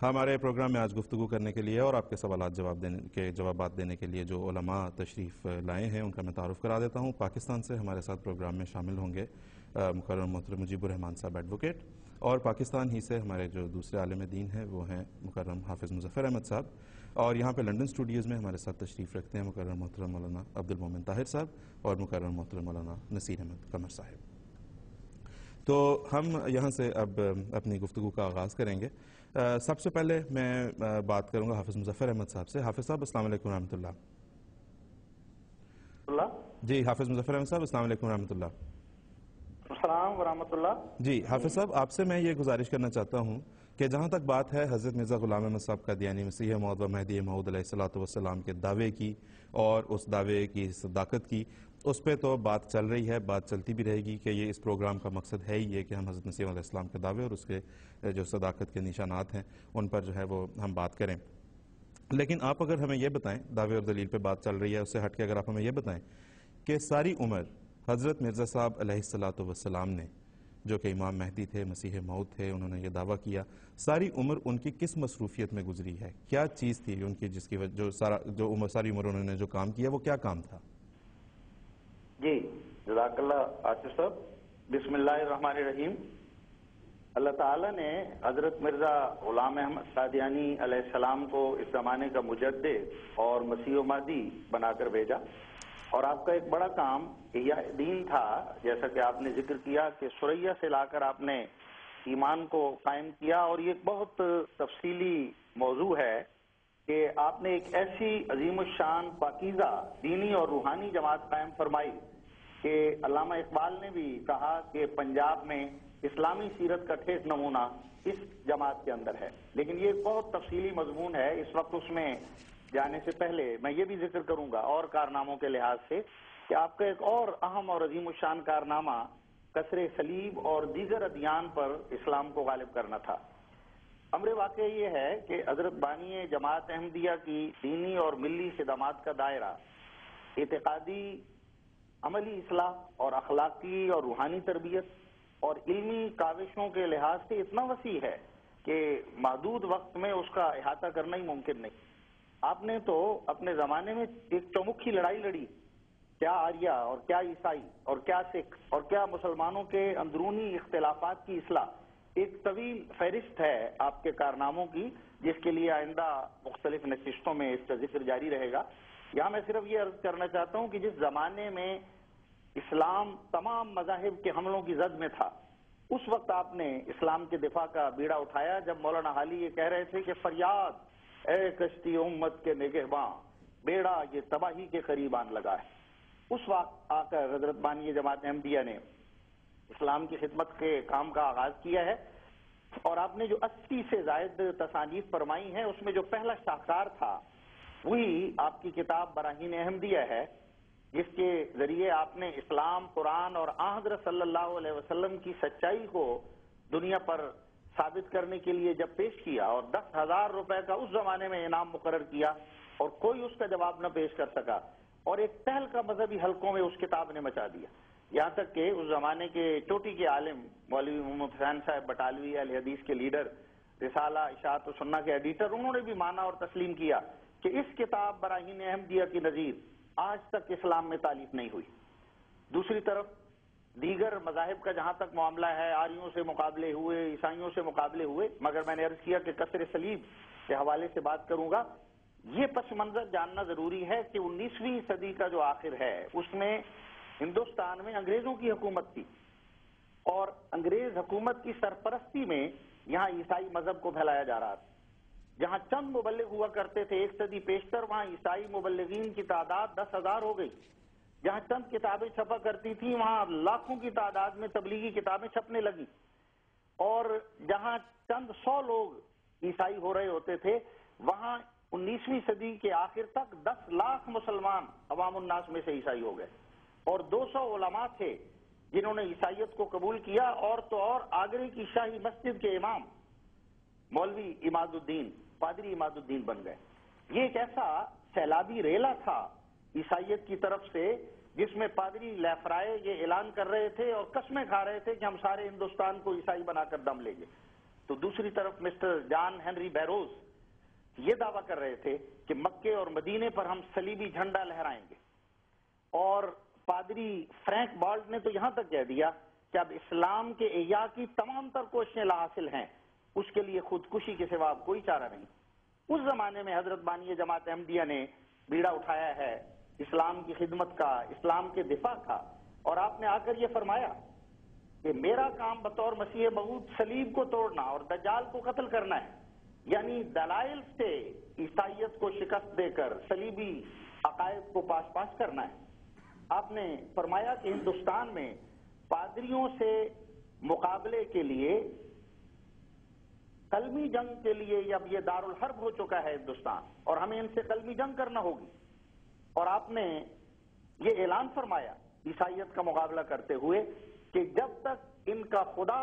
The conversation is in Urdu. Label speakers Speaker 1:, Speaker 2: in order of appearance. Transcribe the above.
Speaker 1: ہمارے پروگرام میں آج گفتگو کرنے کے لیے اور آپ کے سوالات جوابات دینے کے لیے جو علماء تشریف لائے ہیں ان کا میں تعارف کرا دیتا ہوں۔ پاکستان سے ہمارے ساتھ پروگرام میں شامل ہوں گے مکرم محترم مجیب الرحمان صاحب ایڈوکیٹ، اور پاکستان ہی سے ہمارے جو دوسرے عالم دین ہیں وہ ہیں مکرم حافظ مظفر احمد صاحب، اور یہاں پہ لنڈن اسٹوڈیوز میں ہمارے ساتھ تشریف رکھتے ہیں مکرم محترم مولانا عبد المومن طاہر صاحب اور مکرم محترم مولانا نصیر احمد قمر صاحب۔ تو ہم یہاں سے اب اپنی گفتگو کا آغاز کریں گے۔ سب سے پہلے میں بات کروں گا حافظ مظفر احمد صاحب سے۔ حافظ صاحب السلام علیکم ورحمۃ اللہ۔ جی حافظ مظفر احمد صاحب السلام علیکم ورحمۃ اللہ۔
Speaker 2: السلام ورحمۃ اللہ۔
Speaker 1: جی حافظ صاحب، آپ سے میں یہ گزارش کرنا چاہتا ہوں کہ جہاں تک بات ہے حضرت مرزا غلام احمد صاحب قادیانی مسیح موعود و مہدی موعود علیہ الصلوۃ والسلام کے دعوے کی اور اس دعوے کی صداقت کی، اس پہ تو بات چل رہی ہے، بات چلتی بھی رہے گی کہ یہ اس پروگرام کا مقصد ہے ہی یہ کہ ہم حضرت مسیح علیہ السلام کے دعوے اور اس کے جو صداقت کے نشانات ہیں ان پر جو ہے وہ ہم بات کریں۔ لیکن آپ اگر ہمیں یہ بتائیں، دعوے اور دلیل پہ بات چل رہی ہے، اس سے ہٹ کے اگر آپ ہمیں یہ بتائیں کہ ساری عمر حضرت مرزا صاحب علیہ الصلوۃ والسلام نے، جو کہ امام مہدی تھے، مسیح موعود تھے، انہوں نے یہ دعویٰ کیا، ساری عمر ان کی کس مصروفیت میں گزری ہے؟ کیا چیز تھی ان کی جس کی وجہ ساری عمر انہوں نے جو کام کیا وہ کیا کام تھا؟
Speaker 2: جی جزاک اللہ آصف صاحب۔ بسم اللہ الرحمن الرحیم۔ اللہ تعالیٰ نے حضرت مرزا غلام احمد قادیانی علیہ السلام کو اس زمانے کا مجدد اور مسیح و مہدی بنا کر بھیجا، اور آپ کا ایک بڑا کام احیاء دین تھا، جیسا کہ آپ نے ذکر کیا کہ سریا سے لا کر آپ نے ایمان کو قائم کیا، اور یہ ایک بہت تفصیلی موضوع ہے کہ آپ نے ایک ایسی عظیم الشان پاکیزہ دینی اور روحانی جماعت قائم فرمائی کہ علامہ اقبال نے بھی کہا کہ پنجاب میں اسلامی سیرت کا ٹھیک نمونہ اس جماعت کے اندر ہے۔ لیکن یہ ایک بہت تفصیلی مضمون ہے، اس وقت اس میں جانے سے پہلے میں یہ بھی ذکر کروں گا اور کارناموں کے لحاظ سے کہ آپ کا ایک اور اہم اور عظیم الشان کارنامہ کسر صلیب اور دیگر ادیان پر اسلام کو غالب کرنا تھا۔ امر واقع یہ ہے کہ حضرت بانی جماعت احمدیہ کی دینی اور ملی خدمات کا دائرہ اعتقادی، عملی اصلاح اور اخلاقی اور روحانی تربیت اور علمی کاوشوں کے لحاظ سے اتنا وسیع ہے کہ محدود وقت میں اس کا احاطہ کرنا ہی ممکن نہیں۔ آپ نے تو اپنے زمانے میں ایک چومکھی لڑائی لڑی، کیا آریہ اور کیا عیسائی اور کیا سکھ اور کیا مسلمانوں کے اندرونی اختلافات کی اصلاح، ایک طویل فہرست ہے آپ کے کارناموں کی، جس کے لیے آئندہ مختلف نشستوں میں اس کا ذکر جاری رہے گا۔ یہاں میں صرف یہ عرض کرنا چاہتا ہوں کہ جس زمانے میں اسلام تمام مذاہب کے حملوں کی زد میں تھا، اس وقت آپ نے اسلام کے دفاع کا بیڑا اٹھایا، جب مولانا حالی یہ کہہ رہے تھے کہ فریاد اے کشتی امت کے نگہباں، بیڑا یہ تباہی کے قریب آن لگا ہے۔ اس وقت آ کر حضرت بانی جماعت احمدیہ نے اسلام کی خدمت کے کام کا آغاز کیا ہے، اور آپ نے جو 80 سے زائد تصانیف فرمائی ہیں، اس میں جو پہلا شاہکار تھا وہی آپ کی کتاب براہین احمدیہ ہے، جس کے ذریعے آپ نے اسلام، قرآن اور حضرت صلی اللہ علیہ وسلم کی سچائی کو دنیا پر ثابت کرنے کے لیے جب پیش کیا، اور 10,000 روپے کا اس زمانے میں انعام مقرر کیا اور کوئی اس کا جواب نہ پیش کر سکا، اور ایک تہلکہ مذہبی حلقوں میں اس کتاب نے مچا دیا، یہاں تک کہ اس زمانے کے چوٹی کے عالم مولوی محمد حسین صاحب بٹالوی اہل حدیث کے لیڈر، رسالہ اشاعت و سنہ کے ایڈیٹر، انہوں نے بھی مانا اور تسلیم کیا کہ اس کتاب براہین احمدیہ کی نظیر آج تک اسلام میں تالیف نہیں ہوئی۔ دوسری طرف دیگر مذاہب کا جہاں تک معاملہ ہے، آریوں سے مقابلے ہوئے، عیسائیوں سے مقابلے ہوئے، مگر میں نے عرض کیا کہ کسر صلیب کے حوالے سے بات کروں گا۔ یہ پس منظر جاننا ضروری ہے کہ 19ویں صدی کا جو آخر ہے اس میں ہندوستان میں انگریزوں کی حکومت تھی، اور انگریز حکومت کی سرپرستی میں یہاں عیسائی مذہب کو پھیلایا جا رہا تھا۔ جہاں چند مبلغ ہوا کرتے تھے ایک صدی پیشتر، وہاں عیسائی مبلغین کی تعداد 10,000 ہو گئی۔ جہاں چند کتابیں چھپا کرتی تھیں وہاں لاکھوں کی تعداد میں تبلیغی کتابیں چھپنے لگی، اور جہاں چند 100 لوگ عیسائی ہو رہے ہوتے تھے وہاں 19ویں صدی کے آخر تک 10 لاکھ مسلمان عوام الناس میں سے عیسائی ہو گئے، اور 200 علماء تھے جنہوں نے عیسائیت کو قبول کیا، اور تو اور آگرے کی شاہی مسجد کے امام مولوی عماد الدین، پادری عماد الدین بن گئے۔ یہ ایک ایسا سیلابی ریلا تھا عیسائیت کی طرف سے جس میں پادری لیفرائے یہ اعلان کر رہے تھے اور قسمیں کھا رہے تھے کہ ہم سارے ہندوستان کو عیسائی بنا کر دم لیں گے۔ تو دوسری طرف مسٹر جان ہنری بیروز یہ دعویٰ کر رہے تھے کہ مکے اور مدینے پر ہم صلیبی جھنڈا لہرائیں گے، اور پادری فرینک بالٹ نے تو یہاں تک کہہ دیا کہ اب اسلام کے احیاء کی تمام تر کوششیں لاحاصل ہیں، اس کے لیے خودکشی کے سوا اب کوئی چارہ نہیں۔ اس زمانے میں حضرت بانی جماعت احمدیہ نے بیڑا اٹھایا ہے اسلام کی خدمت کا، اسلام کے دفاع کا، اور آپ نے آ کر یہ فرمایا کہ میرا کام بطور مسیح موعود صلیب کو توڑنا اور دجال کو قتل کرنا ہے، یعنی دلائل سے عیسائیت کو شکست دے کر صلیبی عقائد کو پاس پاس کرنا ہے۔ آپ نے فرمایا کہ ہندوستان میں پادریوں سے مقابلے کے لیے، قلمی جنگ کے لیے اب یہ دارالحرب ہو چکا ہے ہندوستان، اور ہمیں ان سے قلمی جنگ کرنا ہوگی۔ اور آپ نے یہ اعلان فرمایا عیسائیت کا مقابلہ کرتے ہوئے کہ جب تک ان کا خدا